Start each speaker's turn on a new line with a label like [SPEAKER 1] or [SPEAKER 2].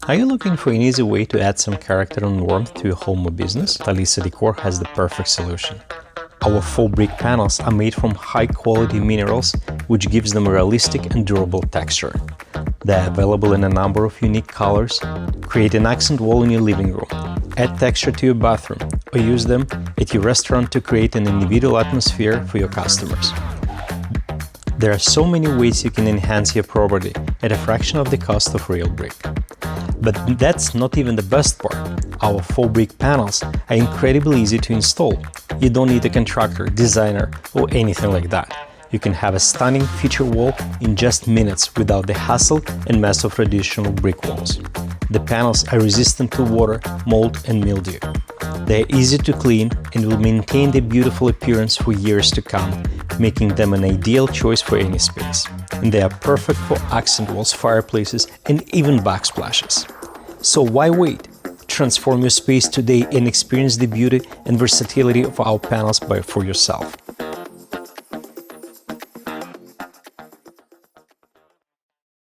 [SPEAKER 1] Are you looking for an easy way to add some character and warmth to your home or business? Talisa Decor has the perfect solution. Our faux brick panels are made from high-quality minerals, which gives them a realistic and durable texture. They are available in a number of unique colors. Create an accent wall in your living room, add texture to your bathroom, or use them at your restaurant to create an individual atmosphere for your customers. There are so many ways you can enhance your property at a fraction of the cost of real brick. But that's not even the best part. Our faux brick panels are incredibly easy to install. You don't need a contractor, designer, or anything like that. You can have a stunning feature wall in just minutes without the hassle and mess of traditional brick walls. The panels are resistant to water, mold, and mildew. They are easy to clean and will maintain their beautiful appearance for years to come, making them an ideal choice for any space. And they are perfect for accent walls, fireplaces, and even backsplashes. So why wait? Transform your space today and experience the beauty and versatility of our panels for yourself.